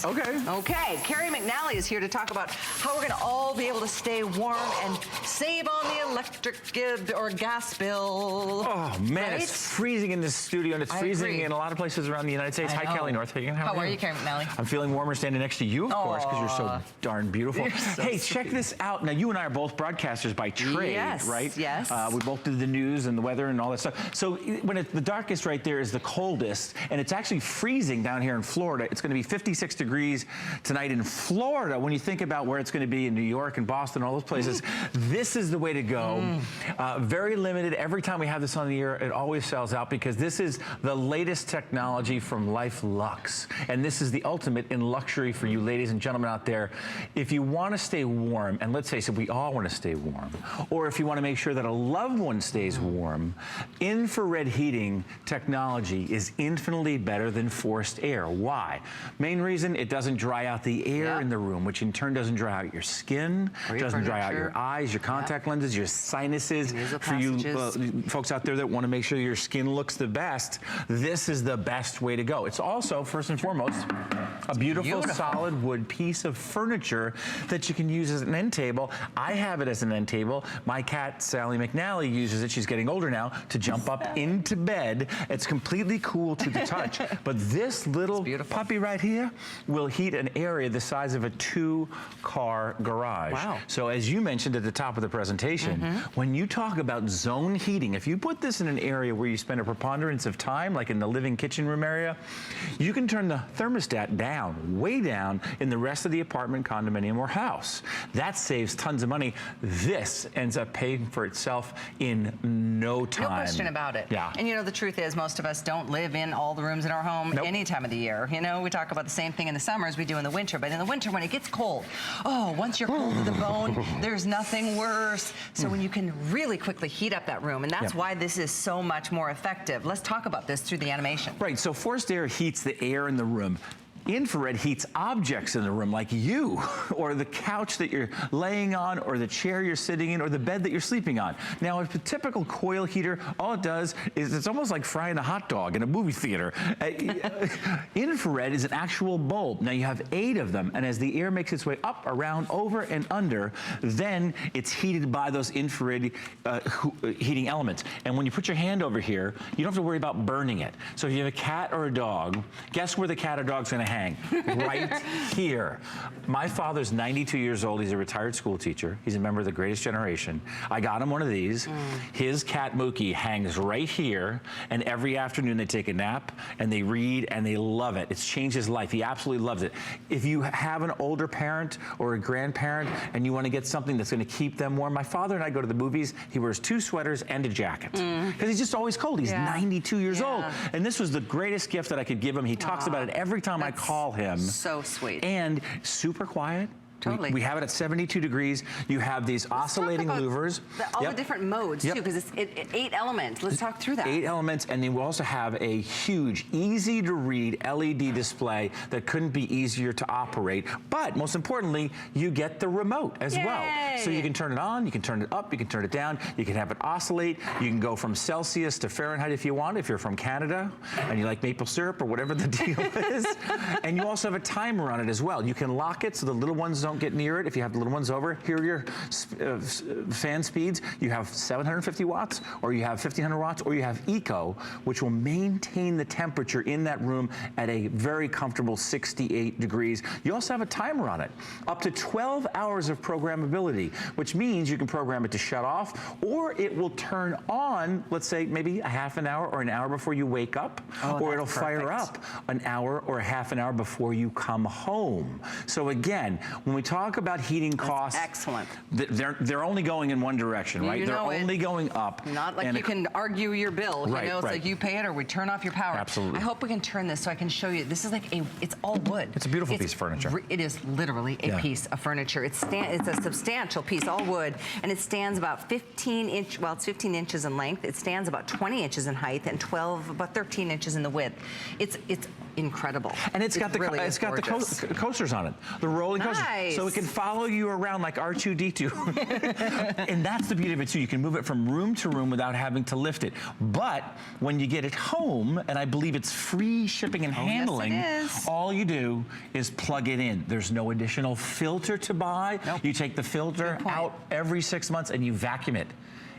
Okay. Okay, Carrie McNally is here to talk about how we're gonna all be able to stay warm and save on the electric or gas bill. Oh man, right? it's freezing in this studio, and it's freezing in a lot of places around the United States. Hi, Kelly Northagen. How are you, Carrie McNally? I'm feeling warmer standing next to you, of course, because you're so darn beautiful. So hey, sweet. check this out. Now, you and I are both broadcasters by trade, right? Yes. We both do the news and the weather and all that stuff. So when the darkest right there is the coldest, and it's actually freezing down here in Florida. It's going to be 56 degrees tonight in Florida. When you think about where it's going to be in New York and Boston, all those places, this is the way to go. Very limited. Every time we have this on the air, it always sells out because this is the latest technology from Lifelux. And this is the ultimate in luxury for you ladies and gentlemen out there. If you want to stay warm, and let's face it, we all want to stay warm, or if you want to make sure that a loved one stays warm, infrared heating technology is infinitely better than forced air. Why? Main reason, it doesn't dry out the air in the room, which in turn doesn't dry out your skin, doesn't dry out your eyes, your contact lenses, your sinuses. For you folks out there that want to make sure your skin looks the best, this is the best way to go. It's also, first and foremost, a beautiful solid wood piece of furniture that you can use as an end table. I have it as an end table. My cat, Sally McNally, uses it. She's getting older now, to jump up into bed. It's completely cool to the touch. But this little puppy right here will heat an area the size of a 2-car garage. Wow. So as you mentioned at the top of the presentation, when you talk about zone heating, if you put this in an area where you spend a preponderance of time, like in the living kitchen room area, you can turn the thermostat down, way down, in the rest of the apartment, condominium, or house. That saves tons of money. This ends up paying for itself in no time. No question about it. Yeah. And you know, the truth is, most of us don't live in all the rooms in our home any time of the year. You know, we talk about the same thing in the summer as we do in the winter, but in the winter when it gets cold, once you're cold to the bone, there's nothing worse. So when you can really quickly heat up that room, and that's why this is so much more effective. Let's talk about this through the animation. Right, so forced air heats the air in the room. Infrared heats objects in the room, like you, or the couch that you're laying on, or the chair you're sitting in, or the bed that you're sleeping on. Now, if a typical coil heater, all it does is it's almost like frying a hot dog in a movie theater. Infrared is an actual bulb. Now, you have 8 of them, and as the air makes its way up, around, over, and under, then it's heated by those infrared heating elements. And when you put your hand over here, you don't have to worry about burning it. So if you have a cat or a dog, guess where the cat or dog's gonna hang? Right here. My father's 92 years old. He's a retired school teacher. He's a member of the Greatest Generation. I got him one of these. His cat Mookie hangs right here, and every afternoon they take a nap and they read and they love it. It's changed his life. He absolutely loves it. If you have an older parent or a grandparent and you want to get something that's going to keep them warm, my father and I go to the movies. He wears 2 sweaters and a jacket because he's just always cold. He's 92 years old, and this was the greatest gift that I could give him. He talks about it every time I call him. So sweet. And super quiet. Totally. We have it at 72 degrees. You have these oscillating louvers. All the different modes, too, because it's 8 elements. Let's talk through that. 8 elements, and then we also have a huge, easy-to-read LED display that couldn't be easier to operate. But most importantly, you get the remote as well. So you can turn it on, you can turn it up, you can turn it down, you can have it oscillate. You can go from Celsius to Fahrenheit if you want, if you're from Canada and you like maple syrup or whatever the deal is. And you also have a timer on it as well. You can lock it so the little ones don't get near it. If you have the little ones over, here are your fan speeds. You have 750 watts, or you have 1500 watts, or you have Eco, which will maintain the temperature in that room at a very comfortable 68 degrees. You also have a timer on it, up to 12 hours of programmability, which means you can program it to shut off, or it will turn on, let's say maybe a half an hour or an hour before you wake up, or it'll fire up an hour or a half an hour before you come home. So again, when we talk about heating costs, they're only going in one direction, right? They're only going up. Not like you can argue your bill. You know, it's like you pay it or we turn off your power. Absolutely. I hope we can turn this so I can show you. This is like it's all wood. It's a beautiful piece of furniture. It is literally a piece of furniture. It's a substantial piece, all wood, and it stands about 15 inches in length. It stands about 20 inches in height and about 13 inches in the width. It's incredible. And it's got the gorgeous. coasters on it, the rolling coasters, Nice. so it can follow you around like R2-D2. And that's the beauty of it too. You can move it from room to room without having to lift it. But when you get it home, and I believe it's free shipping and handling, yes, it is. all you do is plug it in. There's no additional filter to buy. Nope. You take the filter out every 6 months and you vacuum it.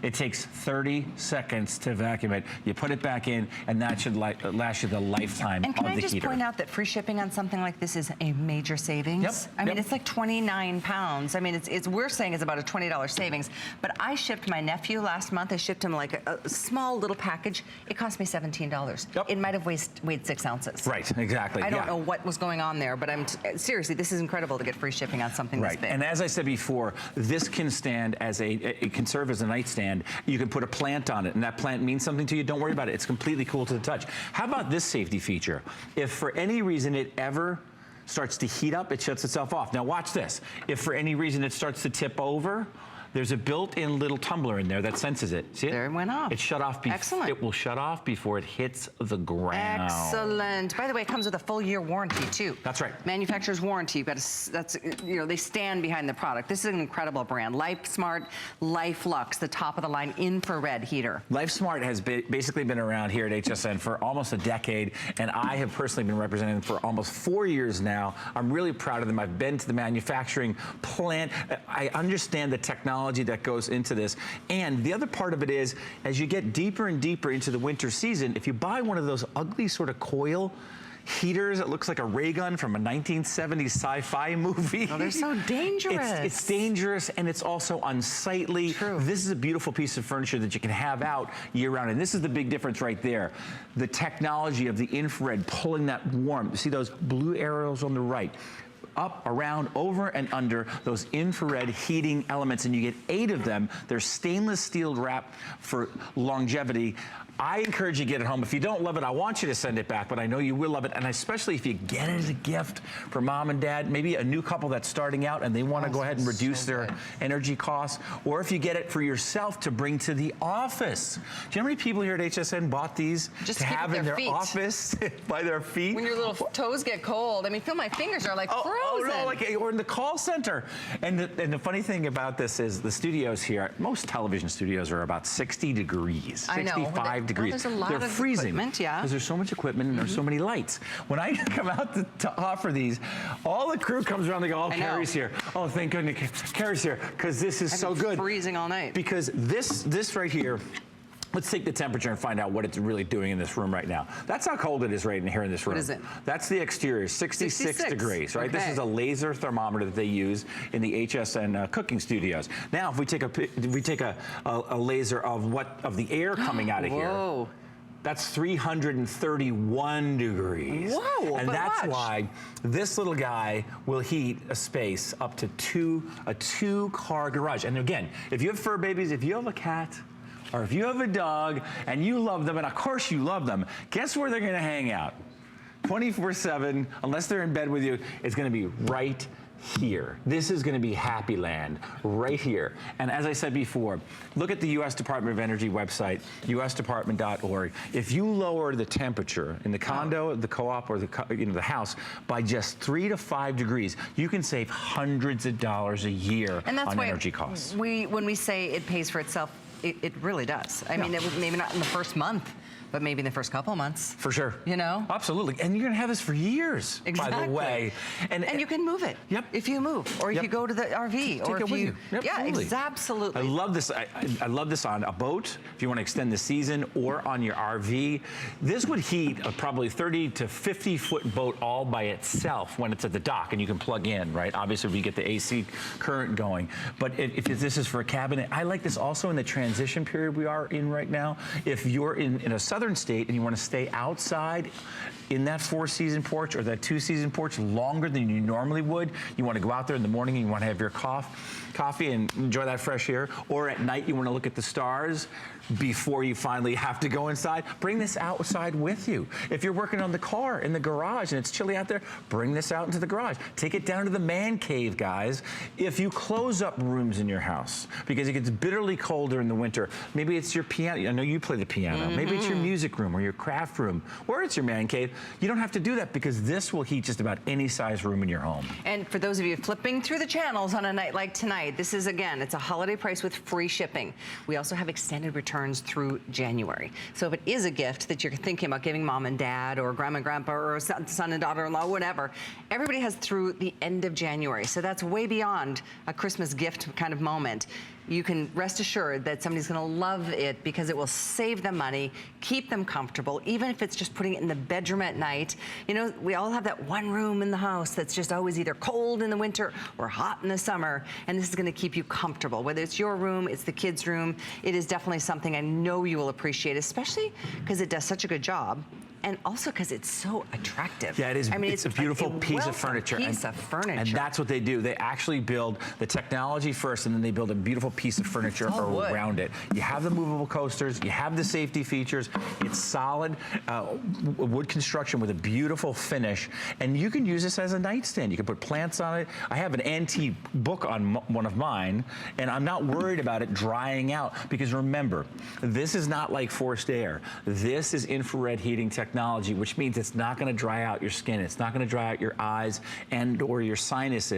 It takes 30 seconds to vacuum it. You put it back in, and that should last you the lifetime of the heater. And can I just point out that free shipping on something like this is a major savings? Yep. I mean, it's like 29 pounds. I mean, we're saying it's about a $20 savings. But I shipped my nephew last month. I shipped him like a small little package. It cost me $17. Yep. It might have weighed 6 ounces. Right, exactly. I don't know what was going on there, but seriously, this is incredible to get free shipping on something this big. And as I said before, this can stand as it can serve as a nightstand. You can put a plant on it, and that plant means something to you. Don't worry about it. It's completely cool to the touch. How about this safety feature? If for any reason it ever starts to heat up, it shuts itself off. Now watch this. If for any reason it starts to tip over, there's a built-in little tumbler in there that senses it. See it? There it went off. It shut off. Excellent. It will shut off before it hits the ground. Excellent. By the way, it comes with a full year warranty too. That's right. Manufacturer's warranty. You've got to, they stand behind the product. This is an incredible brand. Lifesmart Lifelux, the top of the line infrared heater. Lifesmart has basically been around here at HSN for almost a decade, and I have personally been representing them for almost 4 years now. I'm really proud of them. I've been to the manufacturing plant. I understand the technology that goes into this. And the other part of it is, as you get deeper and deeper into the winter season, if you buy one of those ugly sort of coil heaters, it looks like a ray gun from a 1970s sci-fi movie. Oh, they're so dangerous. It's dangerous, and it's also unsightly. True. This is a beautiful piece of furniture that you can have out year-round, and this is the big difference right there. The technology of the infrared pulling that warmth. See those blue arrows on the right? Up, around, over, and under those infrared heating elements, and you get 8 of them. They're stainless steel wrap for longevity. I encourage you to get it home. If you don't love it, I want you to send it back, but I know you will love it, and especially if you get it as a gift for mom and dad, maybe a new couple that's starting out and they want to go ahead and reduce their energy costs, or if you get it for yourself to bring to the office. Do you know how many people here at HSN bought these just to have in their feet. Office by their feet? When your little toes get cold, I mean, feel my fingers are like frozen. Oh no, or in the call center. And the funny thing about this is the studios here, most television studios are about 60 degrees, 65 degrees. Well, there's a lot They're of freezing, equipment, yeah. because there's so much equipment and there's so many lights. When I come out to offer these, all the crew comes around. They go, "Oh, Carrie's here. Oh, thank goodness, Carrie's here," because this is so good. Freezing all night. Because this right here. Let's take the temperature and find out what it's really doing in this room right now. That's how cold it is right in here in this room. What is it? That's the exterior, 66 degrees, right? Okay. This is a laser thermometer that they use in the HSN cooking studios. Now, if we take a laser of the air coming out of here, that's 331 degrees. Whoa! And that's why this little guy will heat a space up to a 2-car garage. And again, if you have fur babies, if you have a cat, or if you have a dog and you love them, and of course you love them, guess where they're gonna hang out? 24/7, unless they're in bed with you, it's gonna be right here. This is gonna be happy land, right here. And as I said before, look at the U.S. Department of Energy website, usdepartment.org. If you lower the temperature in the condo, the co-op, or the house by just 3 to 5 degrees, you can save hundreds of dollars a year on energy costs. When we say it pays for itself, it really does. I mean, it was maybe not in the first month, but maybe in the first couple of months. For sure. You know? Absolutely. And you're going to have this for years, exactly. by the way. And you can move it. Yep. If you move, or if you go to the RV, or if you. Yep, yeah, totally. absolutely. I love this. I love this on a boat, if you want to extend the season, or on your RV. This would heat a probably 30 to 50-foot boat all by itself when it's at the dock, and you can plug in, right? Obviously, we get the AC current going. But if this is for a cabin, I like this also in the transition period we are in right now. If you're in a southern state and you want to stay outside in that 4-season porch or that 2-season porch longer than you normally would, you want to go out there in the morning and you want to have your coffee and enjoy that fresh air, or at night you want to look at the stars before you finally have to go inside, bring this outside with you. If you're working on the car in the garage and it's chilly out there, bring this out into the garage. Take it down to the man cave, guys. If you close up rooms in your house because it gets bitterly cold during the winter, maybe it's your piano. I know you play the piano. Maybe it's your music room or your craft room, or it's your man cave, you don't have to do that because this will heat just about any size room in your home. And for those of you flipping through the channels on a night like tonight, this is, again, it's a holiday price with free shipping. We also have extended returns through January. So if it is a gift that you're thinking about giving mom and dad or grandma and grandpa or son and daughter-in-law, whatever, everybody has through the end of January. So that's way beyond a Christmas gift kind of moment. You can rest assured that somebody's gonna love it because it will save them money, keep them comfortable, even if it's just putting it in the bedroom at night. You know, we all have that one room in the house that's just always either cold in the winter or hot in the summer, and this is gonna keep you comfortable. Whether it's your room, it's the kids' room, it is definitely something I know you will appreciate, especially because it does such a good job. And also because it's so attractive. Yeah, it is. I mean, it's a beautiful piece of furniture. And that's what they do. They actually build the technology first, and then they build a beautiful piece of furniture around it. You have the movable coasters. You have the safety features. It's solid wood construction with a beautiful finish. And you can use this as a nightstand. You can put plants on it. I have an antique book on one of mine, and I'm not worried about it drying out because remember, this is not like forced air. This is infrared heating technology, which means it's not going to dry out your skin. It's not going to dry out your eyes and or your sinuses.